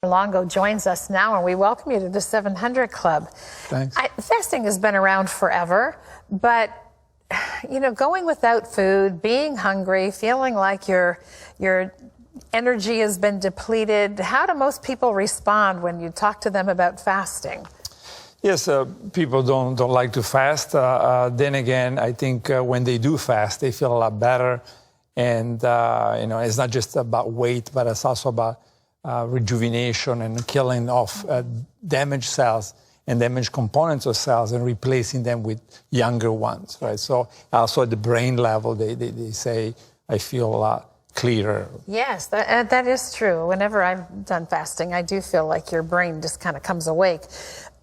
Longo joins us now, and we welcome you to the 700 Club. Thanks. Fasting has been around forever, but going without food, being hungry, feeling like your energy has been depleted. How do most people respond when you talk to them about fasting? Yes, people don't like to fast. Then again, I think when they do fast, they feel a lot better. And it's not just about weight, but it's also about rejuvenation and killing off damaged cells and damaged components of cells and replacing them with younger ones, right? So also at the brain level, they say, I feel a lot clearer. Yes, that is true. Whenever I've done fasting, I do feel like your brain just kind of comes awake.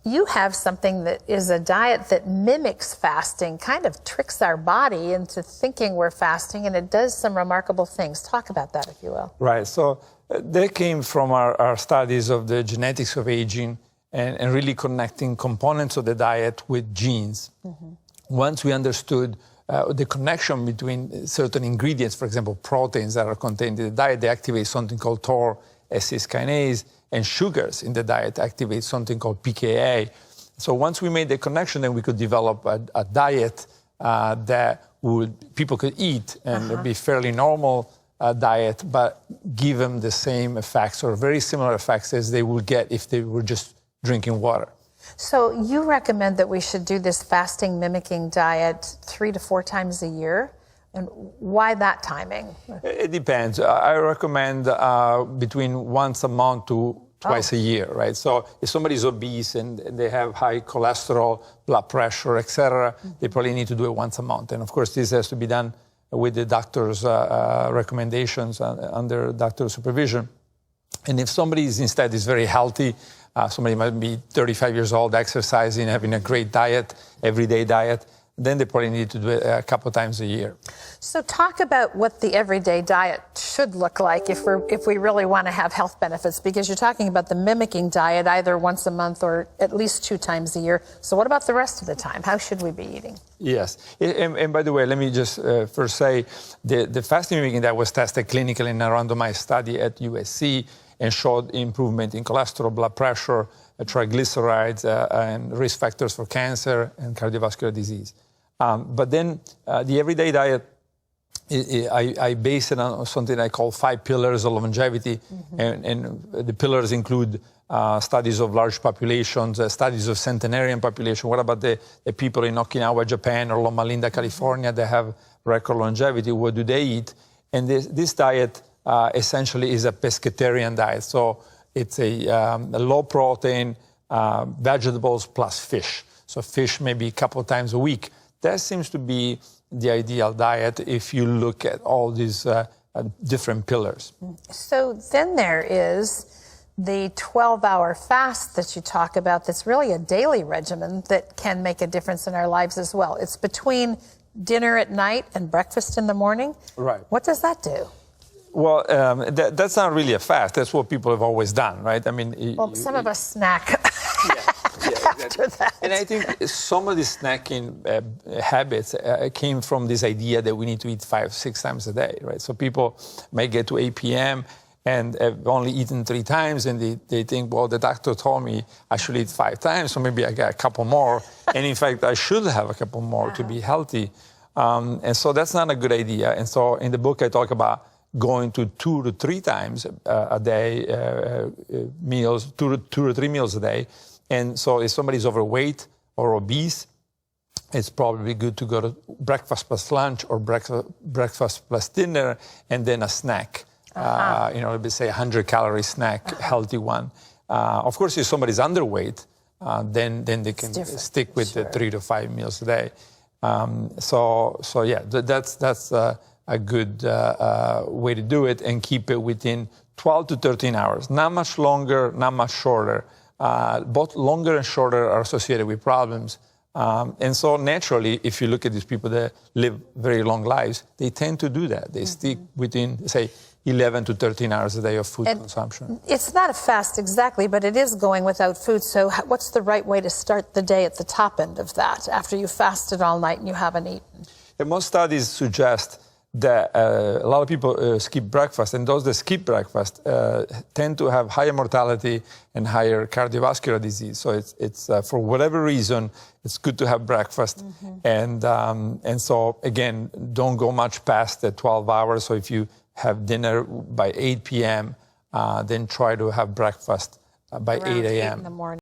You have something that is a diet that mimics fasting, kind of tricks our body into thinking we're fasting, and it does some remarkable things. Talk about that, if you will. Right. So that came from our studies of the genetics of aging and really connecting components of the diet with genes. Mm-hmm. Once we understood the connection between certain ingredients, for example, proteins that are contained in the diet, they activate something called TOR, S6 kinase, and sugars in the diet activate something called pKa. So once we made the connection, then we could develop a diet that people could eat and be fairly normal diet, but give them the same effects or very similar effects as they would get if they were just drinking water. So you recommend that we should do this fasting mimicking diet 3 to 4 times a year? And why that timing? It depends. I recommend between once a month to twice a year, right? So if somebody's obese and they have high cholesterol, blood pressure, etc., they probably need to do it once a month. And of course, this has to be done with the doctor's recommendations under doctor's supervision. And if somebody instead is very healthy, somebody might be 35 years old, exercising, having a great diet, everyday diet, then they probably need to do it a couple times a year. So talk about what the everyday diet should look like if we really want to have health benefits, because you're talking about the mimicking diet either once a month or at least 2 times a year. So what about the rest of the time? How should we be eating? Yes. And by the way, let me just first say the fasting mimicking diet was tested clinically in a randomized study at USC and showed improvement in cholesterol, blood pressure, triglycerides, and risk factors for cancer and cardiovascular disease. But then the everyday diet, I base it on something I call 5 pillars of longevity. Mm-hmm. And the pillars include studies of large populations, studies of centenarian population. What about the people in Okinawa, Japan, or Loma Linda, California, that have record longevity? What do they eat? And this diet essentially is a pescatarian diet. So it's a low protein, vegetables plus fish. So fish maybe a couple of times a week. That seems to be the ideal diet if you look at all these different pillars. So then there is the 12-hour fast that you talk about that's really a daily regimen that can make a difference in our lives as well. It's between dinner at night and breakfast in the morning. Right. What does that do? Well, that's not really a fast. That's what people have always done, right? I mean, some of us snack. After that. And I think some of the snacking habits came from this idea that we need to eat 5-6 times a day, right? So people may get to 8 p.m. and have only eaten 3 times, and they think, well, the doctor told me I should eat 5 times, so maybe I got a couple more. And in fact, I should have a couple more to be healthy. And so that's not a good idea. And so in the book, I talk about going to 2 to 3 times a day, meals, 2 to 3 meals a day. And so if somebody's overweight or obese, it's probably good to go to breakfast plus lunch or breakfast plus dinner and then a snack. Let's say 100-calorie snack, healthy one. Of course, if somebody's underweight, then they can stick with the 3 to 5 meals a day. So yeah, that's a good way to do it and keep it within 12 to 13 hours. Not much longer, not much shorter. Both longer and shorter are associated with problems. And so naturally, if you look at these people that live very long lives, they tend to do that. They stick within, say, 11 to 13 hours a day of food consumption. It's not a fast exactly, but it is going without food. So what's the right way to start the day at the top end of that, after you fasted all night and you haven't eaten? And most studies suggest a lot of people skip breakfast, and those that skip breakfast tend to have higher mortality and higher cardiovascular disease. So it's for whatever reason, it's good to have breakfast. And so again, don't go much past the 12 hours. So if you have dinner by 8 p.m., then try to have breakfast by Around 8 a.m. in the morning.